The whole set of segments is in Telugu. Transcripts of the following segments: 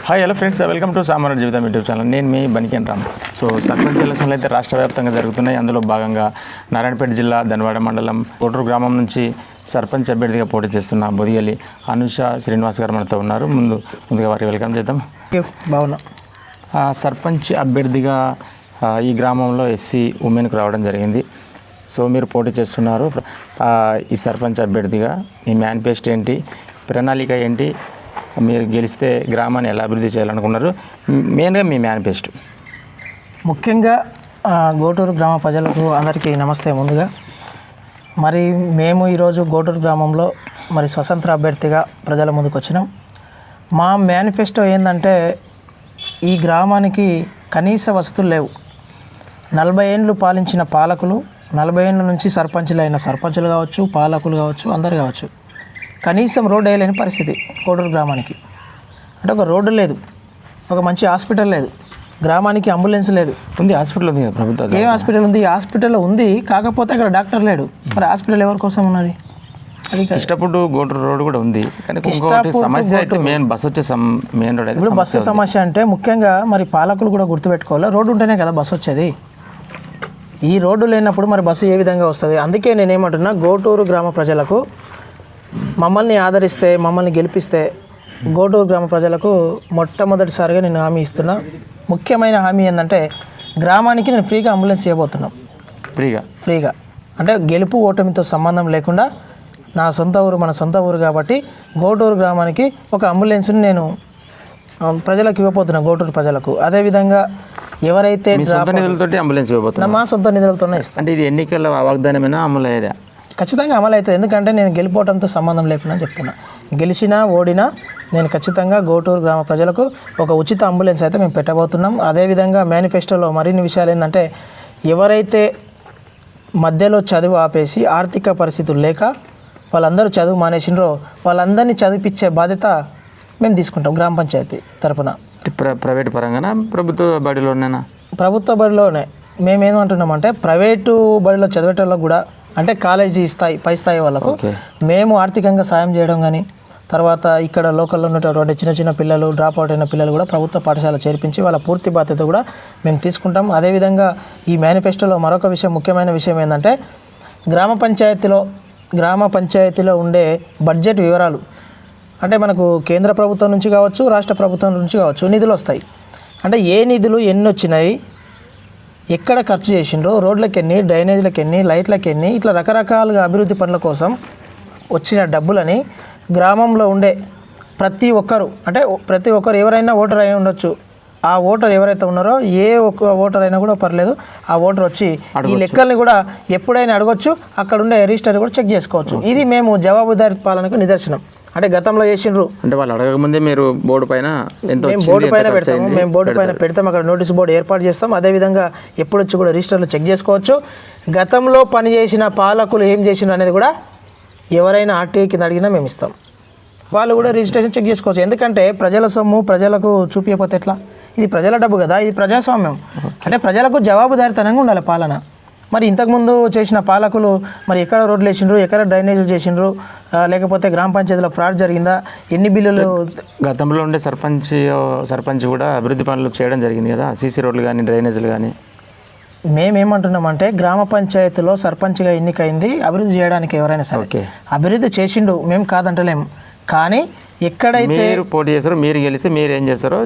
Hi hello friends, welcome to సామాన్య జీవితం యూట్యూబ్ ఛానల్. నేను మీ బనికేన్ రామ్. సో సర్పంచ్ ఎలక్షన్లు అయితే రాష్ట్ర వ్యాప్తంగా జరుగుతున్నాయి. అందులో భాగంగా నారాయణపేట జిల్లా ధన్వాడ మండలం కోటూరు గ్రామం నుంచి సర్పంచ్ అభ్యర్థిగా పోటీ చేస్తున్న బొదిగలి అనుష శ్రీనివాస్ గారు మనతో ఉన్నారు. ముందుగా వారికి వెల్కమ్ చేద్దాం. బాగున్నా. సర్పంచ్ అభ్యర్థిగా ఈ గ్రామంలో ఎస్సీ ఉమెన్కు రావడం జరిగింది. సో మీరు పోటీ చేస్తున్నారు. ఈ సర్పంచ్ అభ్యర్థిగా మీ మేనిఫెస్టో ఏంటి, ప్రణాళిక ఏంటి, మీరు గెలిస్తే గ్రామాన్ని ఎలా అభివృద్ధి చేయాలనుకున్నారు, మెయిన్గా మీ మేనిఫెస్టో? ముఖ్యంగా గోటూరు గ్రామ ప్రజలకు అందరికీ నమస్తే. ముందుగా మరి మేము ఈరోజు గోటూరు గ్రామంలో మరి స్వతంత్ర అభ్యర్థిగా ప్రజల ముందుకు వచ్చినాం. మా మేనిఫెస్టో ఏంటంటే ఈ గ్రామానికి కనీస వసతులు లేవు. 40 ఏళ్ళు పాలించిన పాలకులు, 40 ఏళ్ళ నుంచి సర్పంచులైన సర్పంచులు కావచ్చు, పాలకులు కావచ్చు, అందరు కావచ్చు, కనీసం రోడ్డు వేయలేని పరిస్థితి కోటూరు గ్రామానికి. అంటే ఒక రోడ్డు లేదు, ఒక మంచి హాస్పిటల్ లేదు, గ్రామానికి అంబులెన్స్ లేదు. ఉంది హాస్పిటల్ ఉంది, ప్రభుత్వం ఏం హాస్పిటల్ ఉంది? హాస్పిటల్ ఉంది, కాకపోతే అక్కడ డాక్టర్ లేడు. మరి హాస్పిటల్ ఎవరి కోసం ఉన్నది? అది ఇష్టపడ్డు గోటూరు రోడ్ కూడా ఉంది, కానీ సమస్య అయితే మెయిన్ బస్సు వచ్చే మెయిన్ రోడ్. ఇప్పుడు బస్సు సమస్య అంటే ముఖ్యంగా మరి పాలకులు కూడా గుర్తుపెట్టుకోవాలి, రోడ్డు ఉంటేనే కదా బస్సు వచ్చేది. ఈ రోడ్డు లేనప్పుడు మరి బస్సు ఏ విధంగా వస్తుంది? అందుకే నేనేమంటున్నా, గోటూరు గ్రామ ప్రజలకు మమ్మల్ని ఆదరిస్తే, మమ్మల్ని గెలిపిస్తే గోటూరు గ్రామ ప్రజలకు మొట్టమొదటిసారిగా నేను హామీ ఇస్తున్నా. ముఖ్యమైన హామీ ఏంటంటే గ్రామానికి నేను ఫ్రీగా అంబులెన్స్ ఇవ్వబోతున్నాం. ఫ్రీగా అంటే గెలుపు ఓటమితో సంబంధం లేకుండా నా సొంత ఊరు, మన సొంత ఊరు కాబట్టి గోటూరు గ్రామానికి ఒక అంబులెన్స్ని నేను ప్రజలకు ఇవ్వబోతున్నా, గోటూరు ప్రజలకు. అదేవిధంగా ఎవరైతే నిధులతో అంబులెన్స్ ఇవ్వబోతున్నా, మా సొంత నిధులతోనే ఇస్తాను. అంటే ఇది ఎన్నికల వాగ్దానమైనా అమలు అయ్యేదా? ఖచ్చితంగా అమలు అవుతుంది. ఎందుకంటే నేను గెలిపోవడంతో సంబంధం లేకుండా చెప్తున్నా. గెలిచినా ఓడినా నేను ఖచ్చితంగా గోటూరు గ్రామ ప్రజలకు ఒక ఉచిత అంబులెన్స్ అయితే మేము పెట్టబోతున్నాం. అదేవిధంగా మేనిఫెస్టోలో మరిన్ని విషయాలు ఏంటంటే, ఎవరైతే మధ్యలో చదువు ఆపేసి ఆర్థిక పరిస్థితులు లేక వాళ్ళందరూ చదువు మానేసినరో వాళ్ళందరినీ చదివిపించే బాధ్యత మేము తీసుకుంటాం గ్రామ పంచాయతీ తరఫున. ప్రైవేట్ పరంగానా, ప్రభుత్వ బడిలోనేనా? ప్రభుత్వ బడిలోనే. మేమేమంటున్నామంటే ప్రైవేటు బడిలో చదివేటోళ్ళకు కూడా, అంటే కాలేజీ స్థాయి, పై స్థాయి వాళ్ళకు మేము ఆర్థికంగా సాయం చేయడం కానీ, తర్వాత ఇక్కడ లోకల్లో ఉన్నటువంటి చిన్న చిన్న పిల్లలు, డ్రాప్ అవుట్ అయిన పిల్లలు కూడా ప్రభుత్వ పాఠశాల చేర్పించి వాళ్ళ పూర్తి బాధ్యత కూడా మేము తీసుకుంటాం. అదేవిధంగా ఈ మేనిఫెస్టోలో మరొక విషయం, ముఖ్యమైన విషయం ఏంటంటే, గ్రామ పంచాయతీలో ఉండే బడ్జెట్ వివరాలు. అంటే మనకు కేంద్ర ప్రభుత్వం నుంచి కావచ్చు, రాష్ట్ర ప్రభుత్వం నుంచి కావచ్చు నిధులు వస్తాయి. అంటే ఏ నిధులు ఎన్ని వచ్చినాయి, ఎక్కడ ఖర్చు చేసిండ్రో, రోడ్లకి ఎన్ని, డ్రైనేజీలకు ఎన్ని, లైట్లకి ఎన్ని, ఇట్లా రకరకాలుగా అభివృద్ధి పనుల కోసం వచ్చిన డబ్బులని గ్రామంలో ఉండే ప్రతి ఒక్కరు ఎవరైనా ఓటర్ అయి ఉండొచ్చు. ఆ ఓటర్ ఎవరైతే ఉన్నారో, ఏ ఒక్క ఓటర్ అయినా కూడా పర్లేదు, ఆ ఓటర్ వచ్చి ఈ లెక్కల్ని కూడా ఎప్పుడైనా అడగొచ్చు, అక్కడ ఉండే రిజిస్టర్ కూడా చెక్ చేసుకోవచ్చు. ఇది మేము జవాబుదారీ పాలనకు నిదర్శనం. అంటే గతంలో చేసిండ్రు, అంటే వాళ్ళు అడగకముందే మీరు బోర్డు పైన పెడతాము, మేము బోర్డు పైన పెడతాం, అక్కడ నోటీస్ బోర్డు ఏర్పాటు చేస్తాం. అదేవిధంగా ఎప్పుడు వచ్చి కూడా రిజిస్టర్లో చెక్ చేసుకోవచ్చు. గతంలో పనిచేసిన పాలకులు ఏం చేసిండ్రు అనేది కూడా ఎవరైనా ఆర్టీఐ కింద అడిగినా మేము ఇస్తాం. వాళ్ళు కూడా రిజిస్ట్రేషన్ చెక్ చేసుకోవచ్చు. ఎందుకంటే ప్రజల సొమ్ము ప్రజలకు చూపించకపోతే ఎట్లా? ఇది ప్రజల డబ్బు కదా, ఇది ప్రజాస్వామ్యం. అంటే ప్రజలకు జవాబుదారితనంగా ఉండాలి పాలన. మరి ఇంతకుముందు చేసిన పాలకులు మరి ఎక్కడ రోడ్లు వేసిండ్రు, ఎక్కడ డ్రైనేజీలు చేసిండ్రు, లేకపోతే గ్రామ పంచాయతీలో ఫ్రాడ్ జరిగిందా, ఎన్ని బిల్లులు? గతంలో ఉండే సర్పంచ్ కూడా అభివృద్ధి పనులు చేయడం జరిగింది కదా, సీసీ రోడ్లు కానీ, డ్రైనేజీలు కానీ. మేమేమంటున్నామంటే గ్రామ పంచాయతీలో సర్పంచ్గా ఎన్నికైంది అభివృద్ధి చేయడానికి. ఎవరైనా సరే అభివృద్ధి చేసిండు, మేము కాదంటలేము. కానీ ఎక్కడైతే మీరు పోటీ చేస్తారో, మీరు గెలిస్తే మీరు ఏం చేస్తారో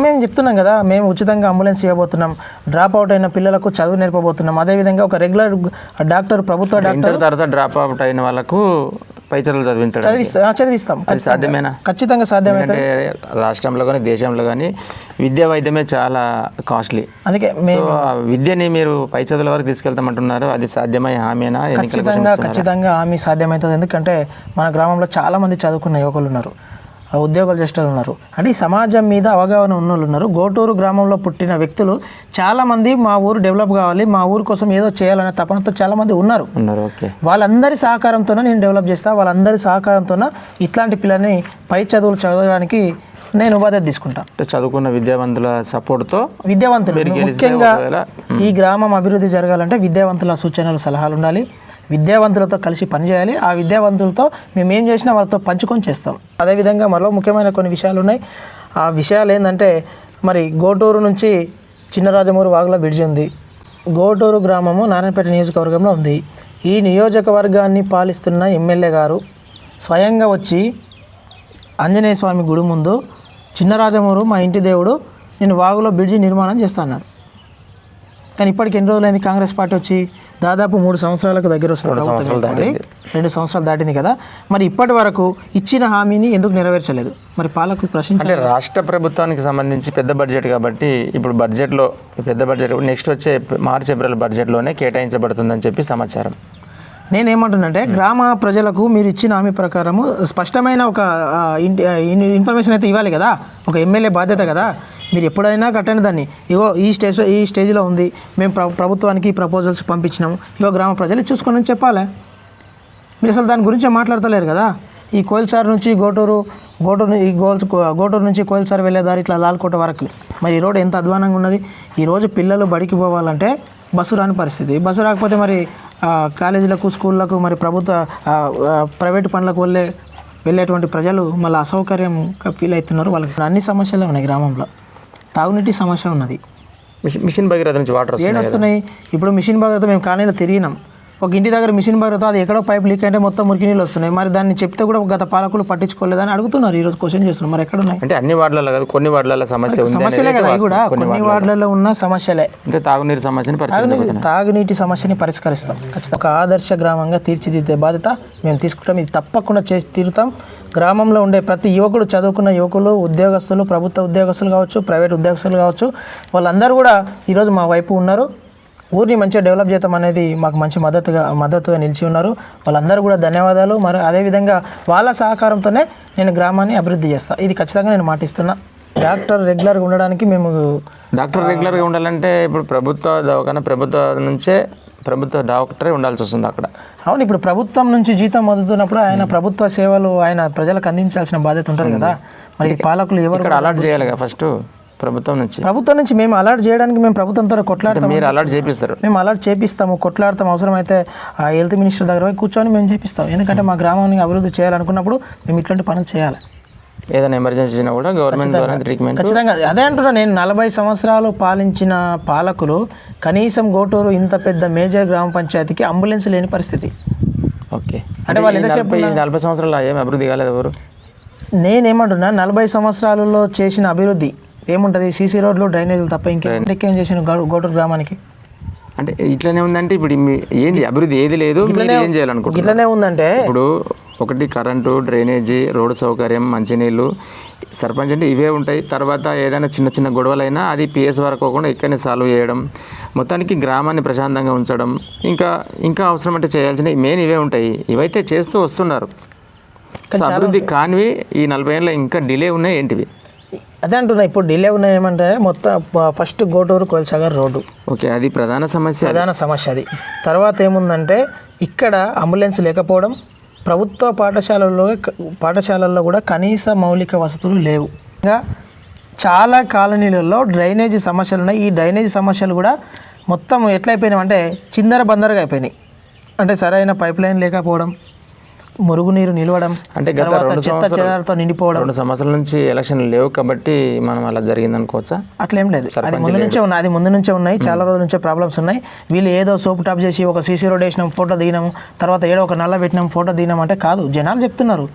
మేము చెప్తున్నాం కదా. మేము ఉచితంగా అంబులెన్స్ ఇవ్వబోతున్నాం, డ్రాప్ అవుట్ అయిన పిల్లలకు చదువు నేర్పబోతున్నాం. అదేవిధంగా ఒక రెగ్యులర్ డాక్టర్, ప్రభుత్వ డాక్టర్, తర్వాత డ్రాప్ అవుట్ అయిన వాళ్ళకు పై చదువులు చదివిస్తాం. సాధ్యమేనా? ఖచ్చితంగా సాధ్యమైతే. రాష్ట్రంలో కానీ దేశంలో కానీ విద్యా వైద్యమే చాలా కాస్ట్లీ. అందుకే విద్యని మీరు పై చదువుల వరకు తీసుకెళ్తామంటున్నారు, అది సాధ్యమయ్యే హామీనా? ఖచ్చితంగా హామీ సాధ్యమవుతుంది. ఎందుకంటే మన గ్రామంలో చాలా మంది చదువుకున్న యువకులు ఉన్నారు, ఉద్యోగాలు చేసేవాళ్ళు ఉన్నారు. అంటే ఈ సమాజం మీద అవగాహన ఉన్న వాళ్ళు ఉన్నారు. గోటూరు గ్రామంలో పుట్టిన వ్యక్తులు చాలామంది మా ఊరు డెవలప్ కావాలి, మా ఊరు కోసం ఏదో చేయాలనే తపనతో చాలామంది ఉన్నారు. వాళ్ళందరి సహకారంతోనే నేను డెవలప్ చేస్తాను. వాళ్ళందరి సహకారంతోనే ఇట్లాంటి పిల్లల్ని పై చదువులు చదవడానికి నేను బాధ్యత తీసుకుంటాను. చదువుకున్న విద్యావంతుల సపోర్ట్తో, ముఖ్యంగా ఈ గ్రామం అభివృద్ధి జరగాలంటే విద్యావంతుల సూచనలు, సలహాలు ఉండాలి. విద్యావంతులతో కలిసి పనిచేయాలి. ఆ విద్యావంతులతో మేము ఏం చేసినా వాళ్ళతో పంచుకొని చేస్తాం. అదేవిధంగా మరో ముఖ్యమైన కొన్ని విషయాలు ఉన్నాయి. ఆ విషయాలు ఏంటంటే మరి గోటూరు నుంచి చిన్నరాజమూరు వాగుల బ్రిడ్జి ఉంది. గోటూరు గ్రామము నారాయణపేట నియోజకవర్గంలో ఉంది. ఈ నియోజకవర్గాన్ని పాలిస్తున్న ఎమ్మెల్యే గారు స్వయంగా వచ్చి ఆంజనేయ స్వామి గుడి ముందు చిన్నరాజమూరు మా ఇంటి దేవుడు నేను వాగులో బ్రిడ్జి నిర్మాణం చేస్తాను. కానీ ఇప్పటికి ఎన్ని రోజులైంది కాంగ్రెస్ పార్టీ వచ్చి? దాదాపు 3 సంవత్సరాలకు దగ్గర వస్తుంది. 2 సంవత్సరాలు దాటింది కదా. మరి ఇప్పటి వరకు ఇచ్చిన హామీని ఎందుకు నెరవేర్చలేదు? మరి పాలకులు ప్రశ్నించాలి. అంటే రాష్ట్ర ప్రభుత్వానికి సంబంధించి పెద్ద బడ్జెట్ కాబట్టి ఇప్పుడు బడ్జెట్లో పెద్ద బడ్జెట్ నెక్స్ట్ వచ్చే మార్చి ఏప్రిల్ బడ్జెట్లోనే కేటాయించబడుతుందని చెప్పి సమాచారం. నేనేమంటున్నానంటే గ్రామ ప్రజలకు మీరు ఇచ్చిన హామీ ప్రకారము స్పష్టమైన ఒక ఇన్ఫర్మేషన్ అయితే ఇవ్వాలి కదా. ఒక ఎమ్మెల్యే బాధ్యత కదా. మీరు ఎప్పుడైనా కట్టండి దాన్ని. ఇగో ఈ స్టేజ్లో ఉంది, మేము ప్రభుత్వానికి ప్రపోజల్స్ పంపించినాము, ఇగో గ్రామ ప్రజలు చూసుకొని చెప్పాలి. మీరు అసలు దాని గురించి మాట్లాడతలేరు కదా. ఈ కోయిల్సార్ నుంచి గోటూరు నుంచి కోయిల్సార్ వెళ్ళే దారి ఇట్లా లాల్కోట వరకు మరి ఈ రోడ్ ఎంత అధ్వానంగా ఉన్నది. ఈరోజు పిల్లలు బడికి పోవాలంటే బస్సు రాని పరిస్థితి. బస్సు రాకపోతే మరి కాలేజీలకు స్కూళ్ళకు మరి ప్రైవేటు పనులకు వెళ్ళేటువంటి ప్రజలు మళ్ళీ అసౌకర్యంగా ఫీల్ అవుతున్నారు. వాళ్ళకి అన్ని సమస్యలే ఉన్నాయి. గ్రామంలో తాగునీటి సమస్య ఉన్నది. మిషన్ భగీరథ నుంచి వాటర్ వస్తున్నాయి. ఇప్పుడు మిషన్ భగీరథ మేము కాలనీలో తిరిగినాం. ఒక ఇంటి దగ్గర మిషన్ భగీరథ అది ఎక్కడో పైప్ లీక్ అంటే మొత్తం మురికి నీళ్ళు వస్తున్నాయి. మరి దాన్ని చెప్తే కూడా గత పాలకులు పట్టించుకోలేదని అడుగుతున్నారు. ఈరోజు క్వశ్చన్ చేస్తున్నారు. మరి ఎక్కడ ఉన్నాయి? అంటే అన్ని వార్డులలో కాదు, కొన్ని వార్డులలో సమస్యలే కదా. అవి కూడా కొన్ని వార్డులలో ఉన్న సమస్యలే. అంటే తాగునీటి సమస్యని పరిష్కరిస్తాం. ఖచ్చితంగా ఒక ఆదర్శ గ్రామంగా తీర్చిదిద్దే బాధ్యత మేము తీసుకుంటాం. ఇది తప్పకుండా చేసి తీరుతాం. గ్రామంలో ఉండే ప్రతి యువకుడు, చదువుకున్న యువకులు, ఉద్యోగస్తులు, ప్రభుత్వ ఉద్యోగస్తులు కావచ్చు, ప్రైవేట్ ఉద్యోగస్తులు కావచ్చు, వాళ్ళందరూ కూడా ఈరోజు మా వైపు ఉన్నారు. ఊరిని మంచిగా డెవలప్ చేద్దాం అనేది మాకు మంచి మద్దతుగా నిలిచి ఉన్నారు. వాళ్ళందరూ కూడా ధన్యవాదాలు. మరి అదేవిధంగా వాళ్ళ సహకారంతోనే నేను గ్రామాన్ని అభివృద్ధి చేస్తాను. ఇది ఖచ్చితంగా నేను మాటిస్తున్నా. డాక్టర్ రెగ్యులర్గా ఉండడానికి మేము రెగ్యులర్గా ఉండాలంటే ఇప్పుడు ప్రభుత్వ దవాఖాన ప్రభుత్వ డాక్టరే ఉండాల్సి వస్తుంది అక్కడ. అవును, ఇప్పుడు ప్రభుత్వం నుంచి జీతం అందుతున్నప్పుడు ఆయన ప్రభుత్వ సేవలు ఆయన ప్రజలకు అందించాల్సిన బాధ్యత ఉంటుంది కదా. మరి పాలకులు ఎవరు అలర్ట్ చేయాలి కదా ఫస్ట్ ప్రభుత్వం నుంచి మేము అలర్ట్ చేయడానికి మేము ప్రభుత్వంతో కొట్లాడతాం. మీరు అలర్ట్ చేపిస్తారు, మేము అలర్ట్ చేపిస్తాము, కొట్లాడతాం. అవసరమైతే ఆ హెల్త్ మినిస్టర్ దగ్గర పోయి కూర్చొని మేము చేపిస్తాం. ఎందుకంటే మా గ్రామాన్ని అభివృద్ధి చేయాలనుకున్నప్పుడు మేము ఇట్లాంటి పనులు చేయాలి. ఏదైనా ఎమర్జెన్సీ వచ్చినా కూడా గవర్నమెంట్ ద్వారా ట్రీట్మెంట్. ఖచ్చితంగా అదే అంటున్నా నేను. 40 సంవత్సరాలు పాలించిన పాలకులు కనీసం గోటూరు ఇంత పెద్ద మేజర్ గ్రామ పంచాయతీకి అంబులెన్స్ లేని పరిస్థితి. ఓకే, అంటే వాళ్ళు 40 సంవత్సరాలు ఏం అభివృద్ధి కాలేదు ఎవరు? నేనేమంటున్నా 40 సంవత్సరాలలో చేసిన అభివృద్ధి ఏముంటుంది? సీసీ రోడ్లు, డ్రైనేజీలు తప్ప ఇంకేం చేసిన గోటూరు గ్రామానికి? అంటే ఇట్లనే ఉందంటే ఇప్పుడు ఏంది అభివృద్ధి ఏది లేదు. ఏం చేయాలనుకుంటున్నారు? ఇట్లనే ఉందంటే ఇప్పుడు ఒకటి కరెంటు, డ్రైనేజీ, రోడ్డు సౌకర్యం, మంచినీళ్ళు, సర్పంచ్ అంటే ఇవే ఉంటాయి. తర్వాత ఏదైనా చిన్న చిన్న గొడవలైనా అది పిఎస్ వరకు పోకుండా ఇక్కడనే సాల్వ్ చేయడం, మొత్తానికి గ్రామాన్ని ప్రశాంతంగా ఉంచడం, ఇంకా అవసరం అంటే చేయాల్సినవి మెయిన్ ఇవే ఉంటాయి. ఇవైతే చేస్తూ వస్తున్నారు. అభివృద్ధి కానివి ఈ 40 ఏళ్ళ ఇంకా డిలే ఉన్నాయి ఏంటివి? అదే అంటున్నా. ఇప్పుడు డిలే ఉన్నాయి ఏమంటే మొత్తం first Goturu Koilsagar road. Okay, అది ప్రధాన సమస్య అది. తర్వాత ఏముందంటే ఇక్కడ అంబులెన్స్ లేకపోవడం, ప్రభుత్వ పాఠశాలల్లో కూడా కనీస మౌలిక వసతులు లేవు. ఇంకా చాలా కాలనీలలో డ్రైనేజీ సమస్యలు ఉన్నాయి. ఈ డ్రైనేజీ సమస్యలు కూడా మొత్తం ఎట్లయిపోయినాయి అంటే చిందర బందరగా అయిపోయినాయి. అంటే సరైన పైప్ లైన్ లేకపోవడం, మురుగునీరు నిలవడం, అంటే చెత్త నిండిపోవడం. 2 సంవత్సరాల నుంచి ఎలక్షన్ లేవు కాబట్టి మనం అలా జరిగింది అనుకోవచ్చా? అట్లేం లేదు. అది ముందు నుంచే ఉన్నాయి. చాలా రోజుల నుంచే ప్రాబ్లమ్స్ ఉన్నాయి. వీళ్ళు ఏదో సోప్ టాప్ చేసి ఒక సీసీ రోడ్ వేసినాం, ఫోటో దిగినాము, తర్వాత ఏదో ఒక నల్ల పెట్టినాం, ఫోటో దిగినాం అంటే కాదు. జనాలు చెప్తున్నారు.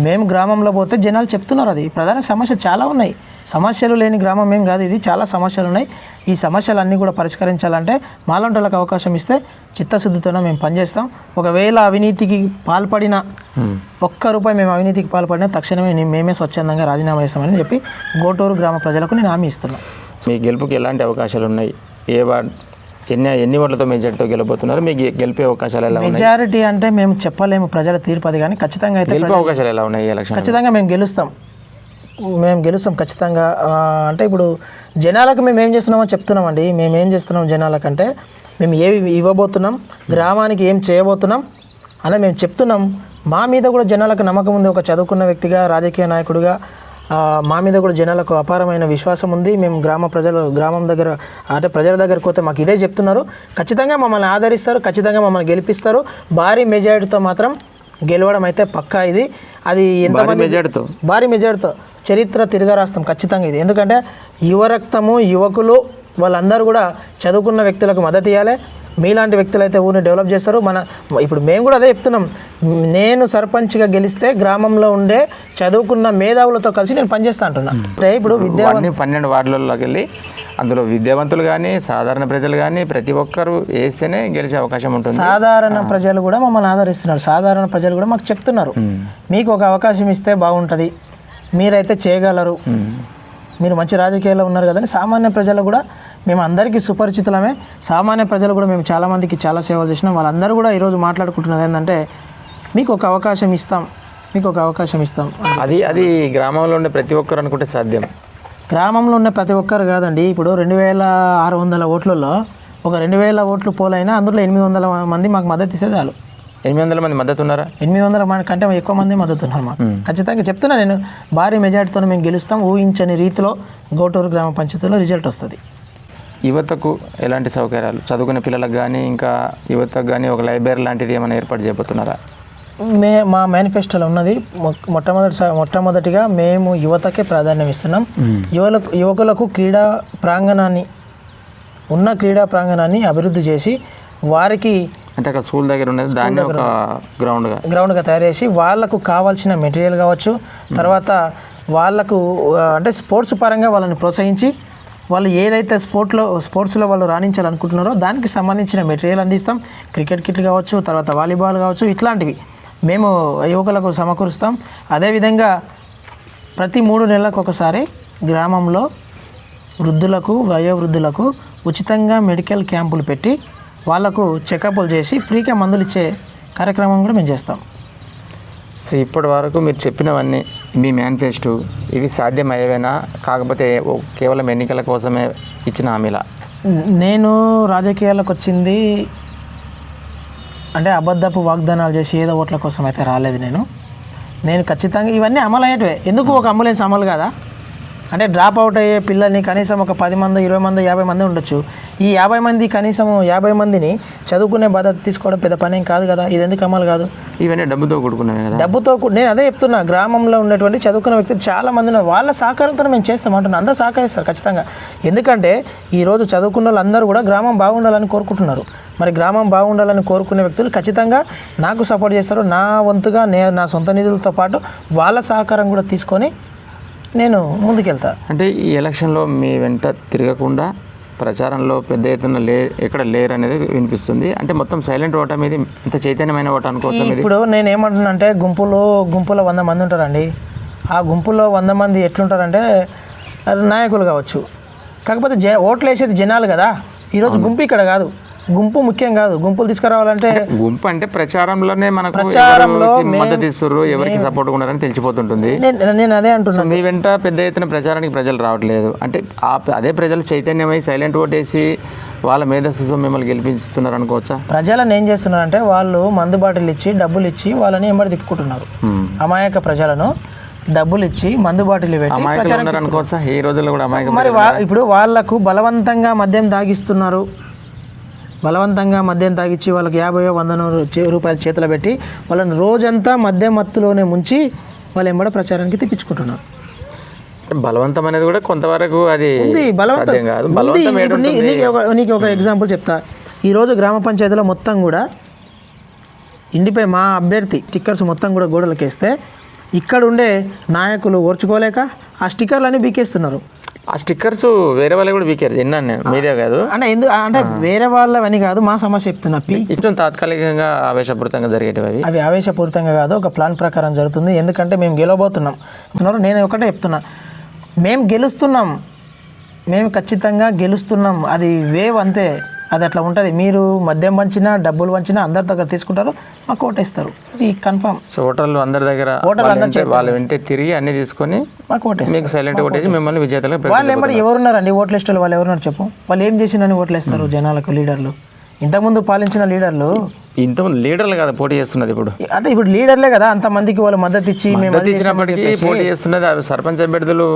మేము గ్రామంలో పోతే జనాలు చెప్తున్నారు. అది ప్రధాన సమస్య చాలా ఉన్నాయి. సమస్యలు లేని గ్రామం ఏం కాదు ఇది. చాలా సమస్యలు ఉన్నాయి. ఈ సమస్యలన్నీ కూడా పరిష్కరించాలంటే మాలాంటి అవకాశం ఇస్తే చిత్తశుద్ధితోనే మేము పనిచేస్తాం. ఒకవేళ అవినీతికి పాల్పడిన ₹1 మేము అవినీతికి పాల్పడినా తక్షణమే మేమే స్వచ్ఛందంగా రాజీనామా చేస్తామని చెప్పి గోటూరు గ్రామ ప్రజలకు నేను హామీ ఇస్తున్నాను. మీ గెలుపుకి ఎలాంటి అవకాశాలు ఉన్నాయి? ఏ వార్డు ఎన్ని ఓట్లతో మెజారిటీతో గెలబోతున్నారు? మీకు గెలిపే అవకాశాలు ఎలా ఉన్నాయి? మెజారిటీ అంటే మేము చెప్పలేము, ప్రజల తీర్పు అది. కానీ ఖచ్చితంగా అయితే గెలిపే అవకాశాలు ఎలా ఉన్నాయి? ఎలక్షన్ ఖచ్చితంగా మేము గెలుస్తాం ఖచ్చితంగా. అంటే ఇప్పుడు జనాలకు మేము ఏం చేస్తున్నామో చెప్తున్నామండి. మేము ఏం చేస్తున్నాం జనాలకంటే మేము ఏవి ఇవ్వబోతున్నాం, గ్రామానికి ఏం చేయబోతున్నాం అని మేము చెప్తున్నాం. మా మీద కూడా జనాలకు నమ్మకం ఉంది. ఒక చదువుకున్న వ్యక్తిగా, రాజకీయ నాయకుడిగా మా మీద కూడా జనాలకు అపారమైన విశ్వాసం ఉంది. మేము గ్రామం దగ్గర అంటే ప్రజల దగ్గరకు పోతే మాకు ఇదే చెప్తున్నారు. ఖచ్చితంగా మమ్మల్ని ఆదరిస్తారు, ఖచ్చితంగా మమ్మల్ని గెలిపిస్తారు. భారీ మెజారిటీతో మాత్రం గెలవడం అయితే పక్కా ఇది. అది ఎంతమంది మెజార్టీతో భారీ మెజార్టీతో చరిత్ర తిరగరాస్తాం ఖచ్చితంగా ఇది. ఎందుకంటే యువరక్తము, యువకులు వాళ్ళందరూ కూడా చదువుకున్న వ్యక్తులకు మద్దతు ఇవ్వాలి. మీలాంటి వ్యక్తులు అయితే ఊరిని డెవలప్ చేస్తారు. ఇప్పుడు మేము కూడా అదే చెప్తున్నాం. నేను సర్పంచ్గా గెలిస్తే గ్రామంలో ఉండే చదువుకున్న మేధావులతో కలిసి నేను పనిచేస్తా అంటున్నా. అంటే ఇప్పుడు 12 వార్డులలోకి వెళ్ళి అందులో విద్యావంతులు కానీ సాధారణ ప్రజలు కానీ ప్రతి ఒక్కరు వేస్తేనే గెలిచే అవకాశం ఉంటుంది. సాధారణ ప్రజలు కూడా మమ్మల్ని ఆదరిస్తున్నారు. సాధారణ ప్రజలు కూడా మాకు చెప్తున్నారు, మీకు ఒక అవకాశం ఇస్తే బాగుంటుంది, మీరైతే చేయగలరు, మీరు మంచి రాజకీయాల్లో ఉన్నారు కదని సామాన్య ప్రజలు కూడా మేము అందరికీ సుపరిచితులమే. సామాన్య ప్రజలు కూడా మేము చాలామందికి చాలా సేవలు చేసినాం. వాళ్ళందరూ కూడా ఈరోజు మాట్లాడుకుంటున్నది ఏంటంటే మీకు ఒక అవకాశం ఇస్తాం, మీకు ఒక అవకాశం ఇస్తాం. అది గ్రామంలో ఉండే ప్రతి ఒక్కరు అనుకుంటే సాధ్యం. గ్రామంలో ఉన్న ప్రతి ఒక్కరు కాదండి. ఇప్పుడు 2600 ఓట్లలో ఒక 2000 ఓట్లు పోలైనా అందులో 800 మంది మాకు మద్దతు ఇస్తే చాలు. 800 మంది మద్దతు ఉన్నారా? 800 మంది కంటే ఎక్కువ మంది మద్దతు ఉన్నారు మాకు. ఖచ్చితంగా చెప్తున్నా నేను, భారీ మెజార్టీతో మేము గెలుస్తాం. ఊహించని రీతిలో గోటూరు గ్రామ పంచాయతీలో రిజల్ట్ వస్తుంది. యువతకు ఎలాంటి సౌకర్యాలు, చదువుకునే పిల్లలకు కానీ ఇంకా యువతకు కానీ ఒక లైబ్రరీ లాంటిది ఏమైనా ఏర్పాటు చేయబోతున్నారా? మా మేనిఫెస్టోలో ఉన్నది మొట్టమొదటిగా మేము యువతకే ప్రాధాన్యం ఇస్తున్నాం. యువకులకు క్రీడా ప్రాంగణాన్ని అభివృద్ధి చేసి వారికి అంటే అక్కడ స్కూల్ దగ్గర ఉన్నది దాన్ని ఒక గ్రౌండ్గా తయారు చేసి వాళ్ళకు కావాల్సిన మెటీరియల్ కావచ్చు, తర్వాత వాళ్ళకు అంటే స్పోర్ట్స్ పరంగా వాళ్ళని ప్రోత్సహించి వాళ్ళు ఏదైతే స్పోర్ట్స్లో వాళ్ళు రాణించాలనుకుంటున్నారో దానికి సంబంధించిన మెటీరియల్ అందిస్తాం. క్రికెట్ కిట్లు కావచ్చు, తర్వాత వాలీబాల్ కావచ్చు, ఇట్లాంటివి మేము యువకులకు సమకూరుస్తాం. అదేవిధంగా ప్రతి 3 నెలలకు ఒకసారి గ్రామంలో వృద్ధులకు, వయోవృద్ధులకు ఉచితంగా మెడికల్ క్యాంపులు పెట్టి వాళ్లకు చెకప్లు చేసి ఫ్రీగా మందులు ఇచ్చే కార్యక్రమం కూడా మేము చేస్తాం. సో ఇప్పటి వరకు మీరు చెప్పినవన్నీ మీ మేనిఫెస్టో ఇవి సాధ్యమయ్యేవేనా, కాకపోతే కేవలం ఎన్నికల కోసమే ఇచ్చిన హామీలా? నేను రాజకీయాలకు వచ్చింది అంటే అబద్ధపు వాగ్దానాలు చేసి ఏదో ఓట్ల కోసం అయితే రాలేదు. నేను ఖచ్చితంగా ఇవన్నీ అమలు అయ్యేటివే. ఎందుకు ఒక అంబులెన్స్ అమలు కాదా? అంటే డ్రాప్ అవుట్ అయ్యే పిల్లల్ని కనీసం ఒక 10 మంది, 20 మంది, 50 మంది ఉండొచ్చు. ఈ 50 మంది కనీసం 50 మందిని చదువుకునే బాధ్యత తీసుకోవడం పెద్ద పనేం కాదు కదా. ఇది ఎందుకు అమలు కాదు? ఇవన్నీ డబ్బుతో కూడుకున్నాయి కదా. నేను అదే చెప్తున్నా, గ్రామంలో ఉన్నటువంటి చదువుకున్న వ్యక్తులు చాలా మంది ఉన్నారు. వాళ్ళ సహకారంతో మేము చేస్తాం అంటున్నాను. అందరూ సహకరిస్తారు ఖచ్చితంగా. ఎందుకంటే ఈరోజు చదువుకున్న వాళ్ళందరూ కూడా గ్రామం బాగుండాలని కోరుకుంటున్నారు. మరి గ్రామం బాగుండాలని కోరుకునే వ్యక్తులు ఖచ్చితంగా నాకు సపోర్ట్ చేస్తారు. నా వంతుగా నా సొంత నిధులతో పాటు వాళ్ళ సహకారం కూడా తీసుకొని నేను ముందుకెళ్తా. అంటే ఈ ఎలక్షన్లో మీ వెంట తిరగకుండా ప్రచారంలో పెద్ద ఎత్తున ఎక్కడ లేరు అనేది వినిపిస్తుంది. అంటే మొత్తం సైలెంట్ ఓట మీద ఇంత చైతన్యమైన ఓట అనుకోవచ్చు. ఇప్పుడు నేను ఏమంటున్నా అంటే గుంపులో 100 మంది ఉంటారండి. ఆ గుంపులో 100 మంది ఎట్లుంటారంటే నాయకులు కావచ్చు. కాకపోతే ఓట్లు వేసేది జనాలు కదా. ఈరోజు గుంపు ఇక్కడ కాదు, గుంపు ముఖ్యం కాదు. గుంపులు తీసుకురావాలంటే గుంపు అంటే ప్రచారంలోనే మనకు మద్దతు ఇస్తారు, ఎవరికి సపోర్ట్ ఉన్నారని తెలిసిపోతుంటుంది. నేను అదే అంటున్నాను. మీ వెంట పెద్ద ఎత్తున ప్రచారానికి ప్రజలు రావట్లేదు అంటే అదే ప్రజలు చైతన్యమై సైలెంట్ ఓటేసి వాళ్ళ మేధస్సుతో మిమ్మల్ని గెలిపిస్తున్నారు అనుకోవచ్చా? ప్రజలను ఏం చేస్తున్నారంటే వాళ్ళు మందు బాటిల్ ఇచ్చి డబ్బులు ఇచ్చి వాళ్ళని ఎంబడి తిప్పుకుంటున్నారు. అమాయక ప్రజలను డబ్బులు ఇచ్చి మందు బాటిల్ పెట్టి అనుకోవచ్చా? ఈ రోజుల్లో కూడా అమాయక. మరి ఇప్పుడు వాళ్లకు బలవంతంగా మద్యం తాగిస్తున్నారు. బలవంతంగా మద్యం తాగిచ్చి వాళ్ళకి 50-100 రూపాయలు చేతులు పెట్టి వాళ్ళని రోజంతా మద్యం మత్తులోనే ముంచి వాళ్ళు ఎంబడ ప్రచారానికి తెప్పించుకుంటున్నారు. బలవంతం అనేది కూడా కొంతవరకు అది బలవంతం కాదు. నీకు ఒక ఎగ్జాంపుల్ చెప్తా. ఈరోజు గ్రామ పంచాయతీలో మొత్తం కూడా ఇండిపై మా అభ్యర్థి స్టిక్కర్స్ మొత్తం కూడా గోడలకేస్తే ఇక్కడ ఉండే నాయకులు ఓర్చుకోలేక ఆ స్టిక్కర్లన్నీ బీకేస్తున్నారు. ఆ స్టిక్కర్స్ వేరే వాళ్ళు కూడా వీకేరు విన్నాను నేను, మీదే కాదు అంటే వేరే వాళ్ళవని కాదు, మా సమస్య చెప్తున్నా. ఇష్టం తాత్కాలికంగా ఆవేశపూరితంగా జరిగేటివి అవి ఆవేశపూరితంగా కాదు, ఒక ప్లాన్ ప్రకారం జరుగుతుంది. ఎందుకంటే మేము గెలవబోతున్నాం. నేను ఒకటే చెప్తున్నా, మేము గెలుస్తున్నాం, మేము ఖచ్చితంగా గెలుస్తున్నాం. అది వేవ్ అంతే, అది అట్లా ఉంటుంది. మీరు మద్యం పంచినా డబ్బులు పంచినా అందరి దగ్గర తీసుకుంటారు, మాకు ఓటేస్తారు. ఇది కన్ఫర్మ్. సో ఓటర్లు అందరి దగ్గర వాళ్ళు వెంటే తిరిగి అన్ని తీసుకొని మాకు ఓటేస్తారు. మీకు సైలెంట్ ఓటేసి మిమ్మల్ని విజేతలుగా. వాళ్ళు ఏమంటే ఎవరున్నారండి ఓట్ల లిస్టులో? వాళ్ళు ఎవరున్నారు చెప్పు? వాళ్ళు ఏం చేసిందని ఓట్లు వేస్తారు జనాలకు? లీడర్లు, ఇంతకుముందు పాలించిన లీడర్లు, ఇంతకుముందు లీడర్లు కదా పోటీ చేస్తున్నది ఇప్పుడు. అంటే ఇప్పుడు లీడర్లే కదా అంతమందికి వాళ్ళు మద్దతు ఇచ్చి ఇచ్చినప్పటికీ పోటీ చేస్తున్నది. సర్పంచ్ అభ్యర్థులు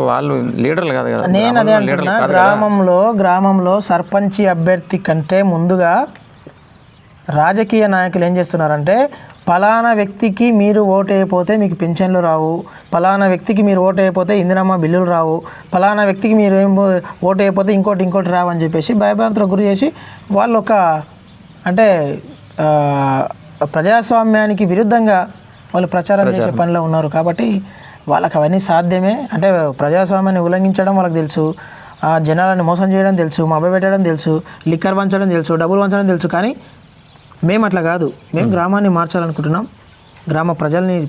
వాళ్ళు లీడర్లు కాదు కదా. నేను అదే అంటున్నా, గ్రామంలో సర్పంచ్ అభ్యర్థి కంటే ముందుగా రాజకీయ నాయకులు ఏం చేస్తున్నారంటే పలానా వ్యక్తికి మీరు ఓటు వేయకపోతే మీకు పెన్షన్లు రావు, పలానా వ్యక్తికి మీరు ఓటు వేయకపోతే ఇందిరమ్మ బిల్లులు రావు, పలానా వ్యక్తికి మీరు ఓటు వేయకపోతే ఇంకోటి రావు అని చెప్పేసి భయభ్రాంతులకు గురి చేసి వాళ్ళు ఒక అంటే ప్రజాస్వామ్యానికి విరుద్ధంగా వాళ్ళు ప్రచారం చేసే పనిలో ఉన్నారు. కాబట్టి వాళ్ళకి అవన్నీ సాధ్యమే. అంటే ప్రజాస్వామ్యాన్ని ఉల్లంఘించడం వాళ్ళకి తెలుసు, జనాలను మోసం చేయడం తెలుసు, మభ్యపెట్టడం తెలుసు, లిక్కర్ వంచడం తెలుసు, డబ్బులు వంచడం తెలుసు. కానీ మేము అట్లా కాదు. మేము గ్రామాన్ని మార్చాలనుకుంటున్నాం,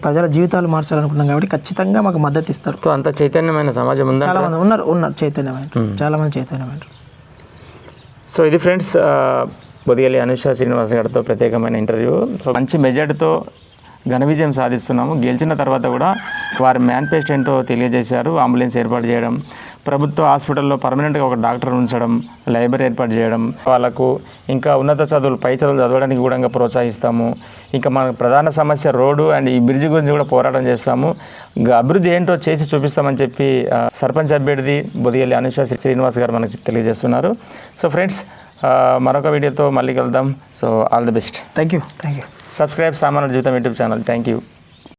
ప్రజల జీవితాలు మార్చాలనుకుంటున్నాం. కాబట్టి ఖచ్చితంగా మాకు మద్దతు ఇస్తారు. సో అంత చైతన్యమైన సమాజం ఉందా? చాలా మంది ఉన్నారు చైతన్యమైన, చాలా మంది చైతన్యమైన. సో ఇది ఫ్రెండ్స్ బొదిగెల్లి అనుష శ్రీనివాస్ గారితో ప్రత్యేకమైన ఇంటర్వ్యూ. సో మంచి మెజార్టీతో ఘన విజయం సాధిస్తున్నాము. గెలిచిన తర్వాత కూడా వారి మేనిఫెస్టో ఏంటో తెలియజేశారు. అంబులెన్స్ ఏర్పాటు చేయడం, ప్రభుత్వ హాస్పిటల్లో పర్మనెంట్గా ఒక డాక్టర్ ఉంచడం, లైబ్రరీ ఏర్పాటు చేయడం, వాళ్ళకు ఇంకా ఉన్నత చదువులు పై చదువులు చదవడానికి కూడా ప్రోత్సహిస్తాము. ఇంకా మన ప్రధాన సమస్య రోడ్డు అండ్ ఈ బ్రిడ్జి గురించి కూడా పోరాటం చేస్తాము. అభివృద్ధి ఏంటో చేసి చూపిస్తామని చెప్పి సర్పంచ్ అభ్యర్థి బొదిగెల్లి అనుష శ్రీనివాస్ గారు మనకు తెలియజేస్తున్నారు. సో ఫ్రెండ్స్ మరొక వీడియోతో మళ్ళీ కలుద్దాం. So all the best. Thank you. Subscribe సామాన్య జీవితం యూట్యూబ్ ఛానల్. Thank you.